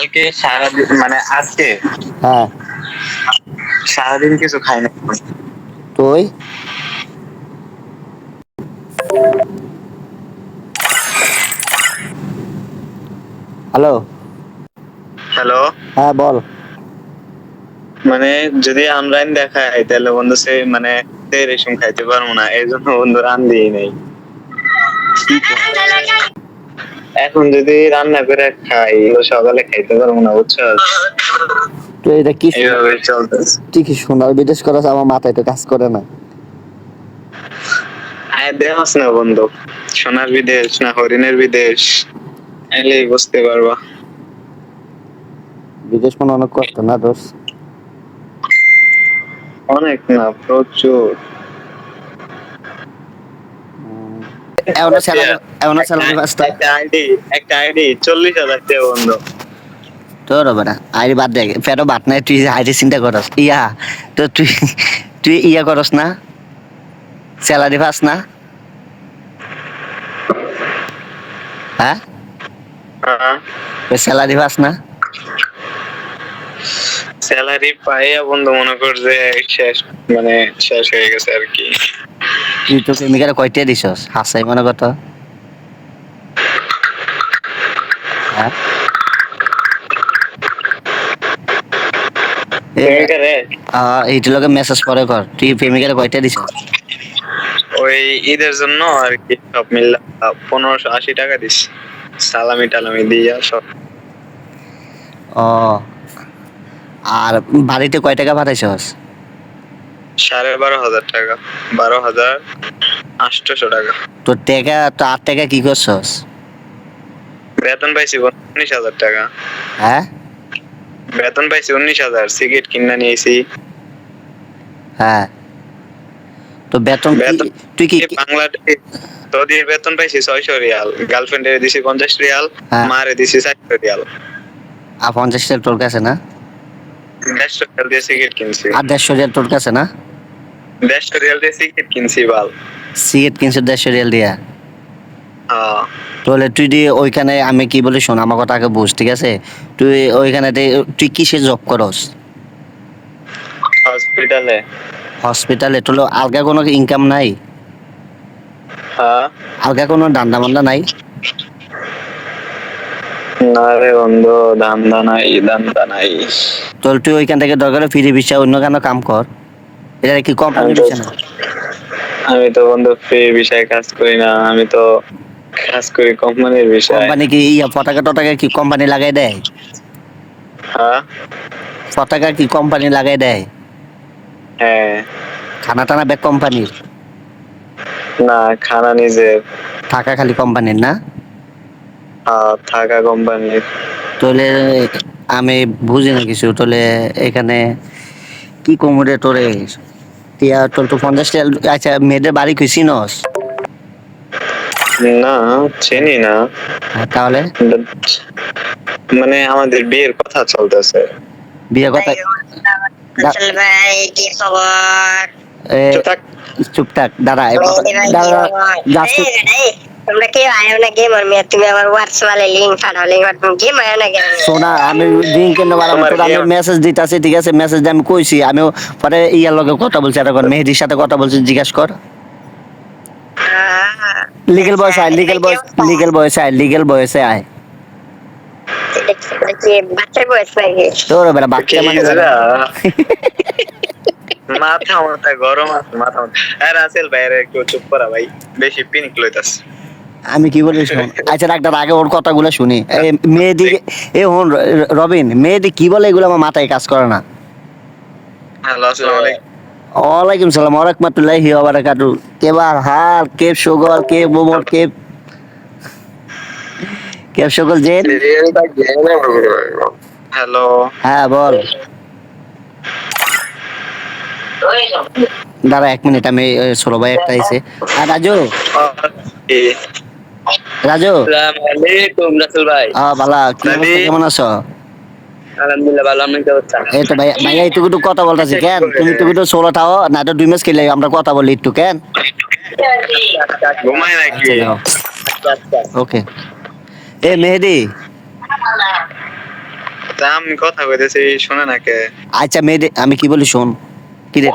কালকে সারাদিন মানে আজকে হ্যাঁ সারাদিন কিছু খাই না। তুই হ্যালো হ্যালো, হ্যাঁ বল। মানে যদি অনলাইন দেখায় তাহলে বন্ধু সে মানে সে রেশম খাইতে পারবো না, এই জন্য বন্ধু রান দিই নাই। কি কর? এখন যদি রান্না করে খাই ও সকালে খাইতে পারবো না, বুঝছো? তুই এটা কি এইভাবে চলতেছে। তুই কি সোনার বিদেশ করাস? আমার মাথায় তো কাজ করে না। আয় দেখাস না বন্ধু, সোনার বিদেশ না হরিণের বিদেশ, এলেই বুঝতে পারবা। বিদেশ মানে অনেক কষ্ট না দোষ? অনেক না, প্রচুর। এমন স্যালারি এমন স্যালারি পাঁচটা একটা আইডি, একটা আইডি 40,000 টাকা বন্ধু। তোর হবে না। আইডি বাদ দে, ফেরো বাদ নাই। তুই আইডি চিন্তা করস ইয়া, তো তুই তুই ইয়া করস না, স্যালারি পাস না? হ্যাঁ হ্যাঁ, স্যালারি পাস না? স্যালারি পাইয়া বন্ধু মনে কর যে শেষ, মানে শেষ হয়ে গেছে আর কি। তুই তো প্রেমিকারে কয়টা দিছস? হাসাই মনে কত? হ্যাঁ প্রেমিকারে এইটার লগে মেসেজ পরে কর। তুই প্রেমিকারে কয়টা দিছস? ওই ঈদের জন্য আর কি সব মিললা 1580 টাকা দিস, সালামি টালামি দিয়া সব। ও, আর বাড়িতে কয় টাকা পাঠাইছস? 12,500 টাকা, 12,800 টাকা। তোর টাকা তো 8 টাকা কি করছস? বেতন পাইছি 19,000 টাকা। হ্যাঁ বেতন পাইছি 19,000, সিগারেট কিনা নিয়েছি। হ্যাঁ, তো বেতন বেতন তুই কি বাংলাদেশ তোদের বেতন পাইছি 600 রিয়াল, গার্লফ্রেন্ডের দিছি 50 রিয়াল, হ্যাঁ। মারে দিছি 400 রিয়াল। 50 টাকা তোর কাছে না? 150 রিয়াল দিয়ে সিগারেট কিনছি। আর 150 টাকা তোর কাছে না? 150 রিয়াল দিয়ে সিগারেট কিনছি বাল। সিগারেট কিনছিস 150 রিয়াল দিয়া? হ্যাঁ, তাহলে তুই দিয়ে ওইখানে, আমি কি বলি শোন, আমার কথা আগে বুঝ, ঠিক আছে? তুই ওইখানে তুই কিসে জব করস? হসপিটালে। হসপিটালে? তোর আলগা কোনো ইনকাম নাই? হ্যাঁ, আলগা কোনো দান্দা মান্দা নাই? না রে বন্ধু, ধান্দা নাই, ধান্দা নাই। তোর তুই ওইখান থেকে দরকার হলে ফিরে বিষয় অন্য কেন কাম কর। এটা কি আমি কোম্পানির তো বিষয় না? আমি তো বন্ধু ফ্রি বিষয়ে কাজ করি না, আমি তো কাজ করি কোম্পানির বিষয়ে। কোম্পানি কি ইয়া পতাকা টতাকা কি কোম্পানি লাগাই দেয়? হ্যাঁ, পতাকা কি কোম্পানি লাগাই দেয়? হ্যাঁ। খানা টানা ব্যাগ কোম্পানির? না, খানা নিজের। থাকা খালি কোম্পানির না? থাকা কোম্পানির। তাহলে আমি বুঝি না কিছু। তাহলে এখানে কি কমরে তোরে টিয়া তোর তো 50 টাকা। আচ্ছা, মেয়েদের বাড়ি কি চিনস? না, চিনি না। হ্যাঁ, তাহলে মানে আমাদের বিয়ের কথা চলতেছে। বিয়ে কথা আসল ভাই কি খবর? চুপ থাক। চুপ থাক দাঁড়া, মেহেদি ভাই কি দাঁড়া খবর? জাস্ট এই, তোমরা কি আয়ো না গেমার মেয়ে? তুমি আমার হোয়াটসঅ্যাপে লিংক পাঠাও, লিংক তুমি গেম আয়ো না গেম? শোনা, আমি দিন কেন বাড়াবো তোমার তোর? আমি game- মেসেজ দিতেছি, ঠিক আছে? মেসেজ আমি কইছি, আমিও পরে ইয়ার লগে কথা বলছি, আর এখন মেহেদির সাথে কথা বলছি, জিজ্ঞাসা কর। লিগেল বয়সে আয়, লিগেল বয়স, লিগেল বয়সে আয়, লিগেল বয়সে আয়। বাচ্চার বয়স নাকি? তোর বেটা কি বাচ্চা মানে এরা? মাথা মাথা গরম আছে, মাথা মাথা। হ্যাঁ রাসেল ভাই, আরে একটু চুপ করা ভাই, বেশি পিনিক লইতাস। আমি কি বলি শোন। আচ্ছা ডাক্তার, আগে ওর কথাগুলো শুনি। মেয়েদি এ হন রবিন, মেয়েদি কি বলে এগুলো আমার মাথায় কাজ করে না। হ্যালো, আসসালামু আলাইকুম। ওয়ালাইকুম সালাম ওয়া রাহমাতুল্লাহি ওয়া বারাকাতু। কে হাল, কে সুগল, কে মোমর, কে সুগল জেন। হ্যালো। হ্যাঁ বল। দাঁড়া 1 মিনিট, আমি ছোট ভাই একটা আইছে। আর রাজু, রাজু। আসসালামু আলাইকুম রাসেল ভাই। ভালো, কি অবস্থা, কেমন আছো? আলহামদুলিল্লাহ ভালো, আপনি কেমন আছেন? এই তো ভাই, ভাইয়া একটু একটু কথা বলতেছি কেন? তুমি একটু সোলো থাও না, তো 2 ম্যাচ খেলে আমরা কথা বলি একটু কেন? ঘুমায় নাকি? আচ্ছা যাও, ওকে। এ মেহেদি, তা আমি কথা কইতেছি শুনে না কে? আচ্ছা মেয়েদের আমি কি বলি শোন, কি রে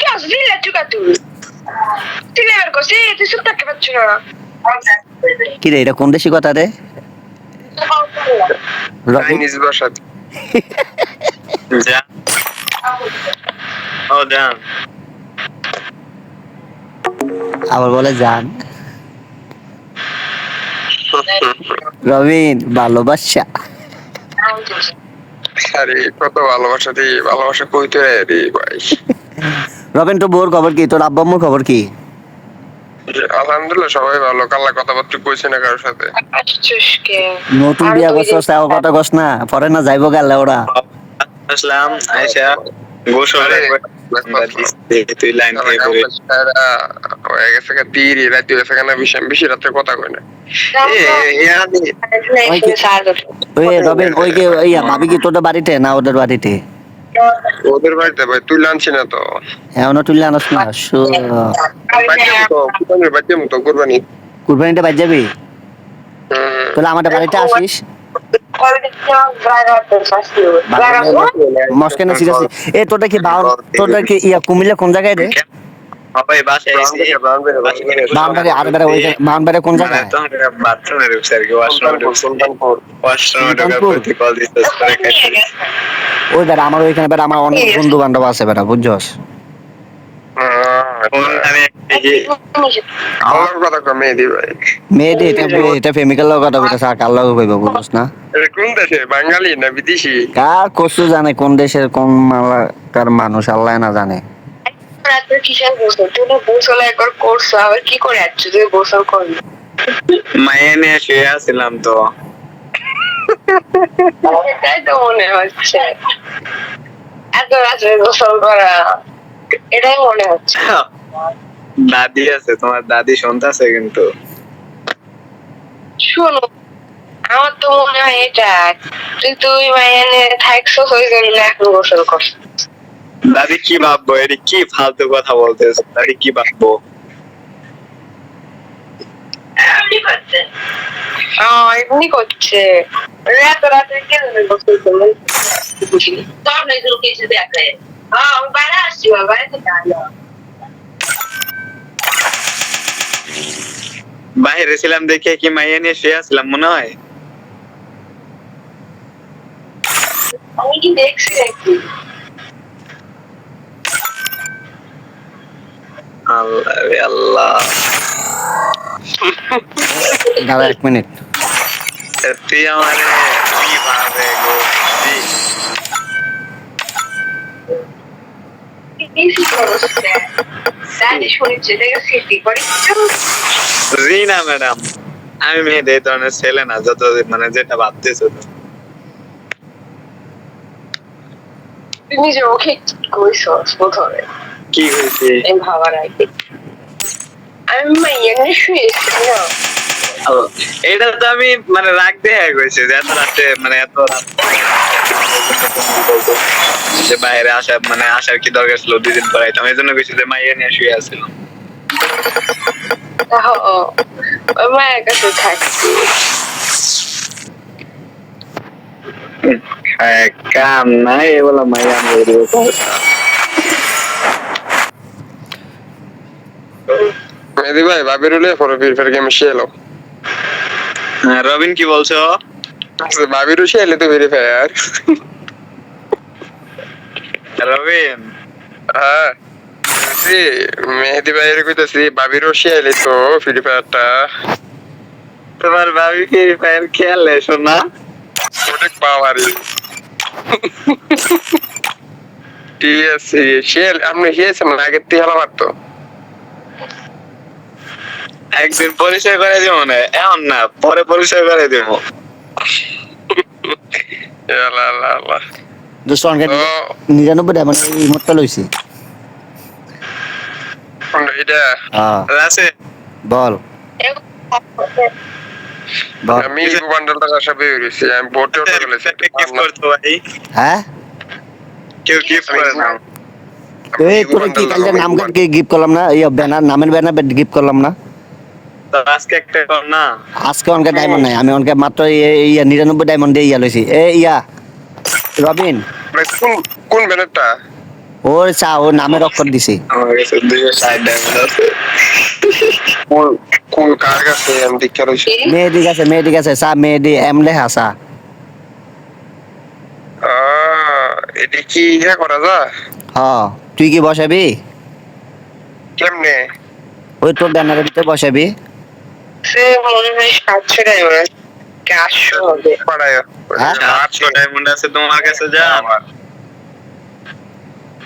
কি আসবি তুই তুই তুই নেবার করছিস তুই চুপ থাকতে পারছিস না কি রে, এটা কোন দেশি কথা রে? রবি, চাইনিজ ভাষা। যা ও জান আবার বলে জান। রবিন ভালোবাসা। আরে কত ভালোবাসা দিই, ভালোবাসা কইতে রে ভাই। রবিন তোর বউর খবর কি, তোর আব্বা আম্মুর খবর কি? আলহামদুলিল্লাহ সবাই ভালো। কাল্লা কথাবার্তা কইছে না কারোর সাথে? নতুন বিয়া করছস তাও কথা কস না, পরে না যাইবো গেলে ওরা। আসলাম আয়েশা গোসল আরে, তুই লাইন থেকে পড়ে হয়ে গেছে গা তিরি রাত হয়ে গেছে না, বেশি রাত্রে কথা কই না। ওই রবিন ওই যে ইয়া ভাবি কি তোদের বাড়িতে না ওদের বাড়িতে? ওদের বাড়িতে ভাই তুই লানছি না তো। এখনো তুললে আনস না? বাচ্চা মতো কুরবানি। কুরবানিটা বাদ যাবি? তাহলে আমাদের বাড়িতে আসিস। মস্কানে সিরিয়াস এ তোটা কি তোটা কি ইয়া কুমিল্লা কোন জায়গায় রে? ভাই বাসায় এসে বাউন্ডারি আর বেড়া ওই বাউন্ডারি কোন জায়গায়? বাথরুমে ঢুকছে আর কি ওয়াশরুমে ঢুকছে ওয়াশরুমে ঢুকার পর তুই কল দিছিস করে খাইছিস ওই বেড়া আমার ওইখানে বেড়া আমার অনেক বন্ধু বান্ধব আছে বেড়া বুঝছস। ফোন আমি আমার কথা কমে দি ভাই। মেয়েটি এটা প্রেমিকার লগে কথা বলতেছে আর কার লগে কইব বুঝছস না? এটা কোন দেশে, বাঙালি না বিদেশি? কার কষ্ট জানে কোন দেশের কোন মালাকার মানুষ আল্লাহ না জানে। রাতে কিসের গোসল তুই গোসল একবার করছো আবার কি করে আসছো তুই গোসল করবি মায়ে নিয়ে শুয়ে আসছিলাম তো তাই তো মনে হচ্ছে এত রাত্রে গোসল করা এটাই মনে হচ্ছে দাদি আছে, তোমার দাদি শুনতেছে কিন্তু। শোনো আমার তো মনে হয় এটা তুই মাইনে থাকছো হয়ে গেল এখন গোসল করছো দাদি কি ভাববো, এটি কি ফালতু কথা বলতেছ, দাদি কি ভাববো? এমনি করছে এত রাতে কেন গোসল করলেন তোর নেই তোর কিছু দেখে আমি বাইরে আসছি বাইরে থেকে আলো বাইরে ছিলাম দেখে কি মাইয়া নিয়ে শুয়ে আসলাম মনে হয়? আমি কি দেখছি নাকি আল্লাহ রে আল্লাহ। দাঁড়া এক মিনিট। তুই আমার কি ভাবে গো রিনা ম্যাডাম, আমি মেয়েদের ধরনের ছেলে না যত মানে যেটা ভাবতেছো। তুমি যে ওকে কইছো প্রথমে কি হয়েছে? এই ভাবার আগে আমি মাইয়া নিয়ে শুয়েছি না এটা তো আমি মানে রাগ দেখা গেছে যে এত রাতে মানে এত রাত যে বাইরে আসা মানে আসার কি দরকার ছিল, 2 দিন পরে আইতাম, এই জন্য কিছু যে মাইয়া নিয়ে শুয়ে আসছিলাম। ওই মায়ের কাছে থাকছি কাম নাই এগুলো মাইয়া মেরে মেহেদি ভাই ভাবির হলে পরে ফির গেমে শেলো। রবিন কি বলছো? ভাবিরও শেলে তো ফিরে ফায়ার। রবিন হ্যাঁ মেহেদি ভাইয়ের কইতাছি ভাবিরও শেলে তো ফ্রি ফায়ারটা। তোমার ভাবি কি ফায়ার খেলে শোনা? অনেক পাওয়ারি। ঠিক আছে শেল আপনি খেয়েছেন আগে তেলা মারতো। একদিন পরিচয় করে দিব না, এখন না পরে পরিচয় করে দিব। দোস্ত অনকে 99 মানে এই মোটটা লইছি। এটা আছে বল বল। আমি বান্ডলটা আশা পেয়ে গেছি, আমি বোটে উঠে গেছি। গিফট করতো ভাই, হ্যাঁ কেউ গিফট করে না। এই তোরে কি কালকে নাম কার্ড গিফট করলাম না, এই ব্যানার নামের ব্যানার গিফট করলাম না? তো আজকে একটা কর না। আজকে অনকে ডায়মন্ড নাই, আমি অনকে মাত্র ইয়া 99 ডায়মন্ড দিয়ে ইয়া লইছি। ইয়া রবিন, ভাই কোন কোন ব্যানারটা? ওর চা ওর নামের অক্ষর দিছি। আমার কাছে 260 ডায়মন্ড আছে। কোন কোন কার কাছে আমি দেখতে রইছি? মেহেদি কাছে চা, মেহেদি এম লেখা চা। এটা কি ইয়া করা যায়? হ, তুই কি বসাবি? কেমনে? ওই তোর ব্যানারের ভিতরে বসাবি। সে মনে হয় 700 ডায়মন্ড 800 হবে। পাড়ায় হ্যাঁ? 800 ডায়মন্ড আছে তোমার কাছে, যা।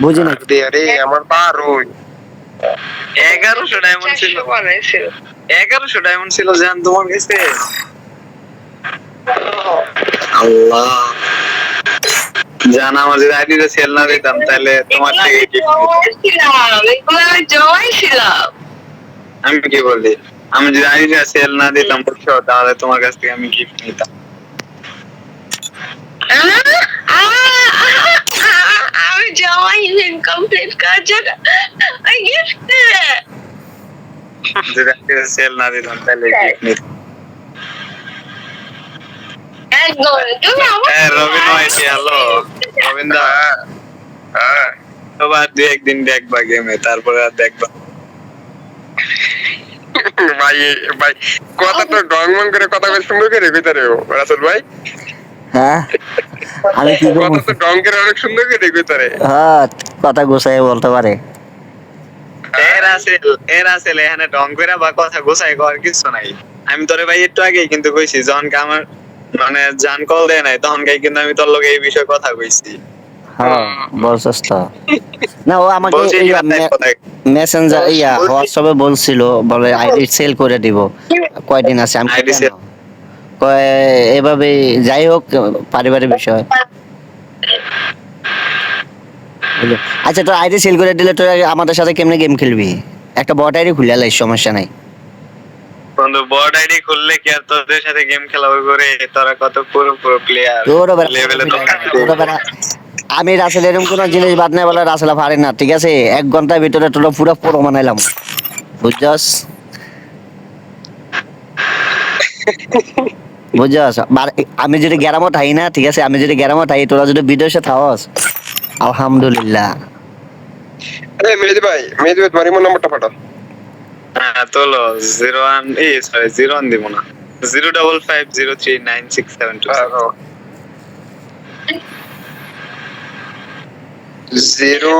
বুঝি না। দে রে আমার বার ওই 1100 ডায়মন্ড ছিল। 400 বানাইছিল। 1100 ডায়মন্ড ছিল জান তোমার কাছে। আল্লাহ জান, আমার যদি আইডিতে সেল না দিতাম তাহলে তোমার থেকে gift নিতাম। এগুলো আমি জমাইছিলাম। আমি কি বলি, আমি যদি আইডিতে সেল না দিতাম বুঝছো, তাহলে তোমার কাছ থেকে আমি গিফট নিতাম। আমি জমাই ইনকমপ্লিট করার জন্য ওই গিফট যদি আইডিতে সেল না দিতাম তাহলে গিফট নিতাম। একদম তুমি আমার রবিন ভাইটি, হ্যালো রবিন দা। হ্যাঁ আবার 2-1 দিন দেখবা গেমে, তারপরে আর দেখবা। ভাই ভাই কথা তো ডংমং করে কথা কই সুন্দর করে কইতা রে রাসেল ভাই। হ্যাঁ, আমি কি কথা করবো? তো ডং করে অনেক সুন্দর করে কইতা রে। হ্যাঁ, কথা গুছাই বলতে পারে। এর আসলে এখানে ঢং করে বা কথা গোছাই করার কিছু নাই। আমি তোরে ভাই একটু আগেই কিন্তু কইছি, যখন আমার মানে জান কল দেয় নাই তখন কিন্তু আমি তোর লগে এই বিষয়ে কথা কইছি। হ্যাঁ, বলছস তো। না, ও আমাকে বলছি ইয়া এবার দেখ কথা। মেসেঞ্জার ইয়া হোয়াটসঅ্যাপে বলছিল, বলে আইডি সেল করে দিব, কয়দিন আছে। আমি ID sell? কয় এভাবে, যাই হোক পারিবারিক বিষয়। বুঝলি? আচ্ছা, তোর আইডি সেল করে দিলে তোর আমাদের সাথে কেমনে গেম খেলবি? একটা বট আইডি খুলে লাই, সমস্যা নাই। বন্ধু বড় আইডি খুললে কি আর তোদের সাথে গেম খেলা হবে করে? তোরা কত পুরো প্লেয়ার তোর আবার লেভেলে তো তোর আবার আমি রাসেল এরকম কোন জিনিস বাদ নাই বলে রাসেল পারে না, ঠিক আছে? 1 ঘন্টার ভিতরে তোরা পুরো পুরো বানাইলাম, বুঝছস? বুঝছস? আমি যদি গ্রামে থাই না, ঠিক আছে, আমি যদি গ্রামে থাই, তোরা যদি বিদেশে থাকস, আলহামদুলিল্লাহ। মেহেদি ভাই তোমার ইমো নাম্বারটা পাঠাও। হ্যাঁ তোলো 01 দিব না, 055039672। 0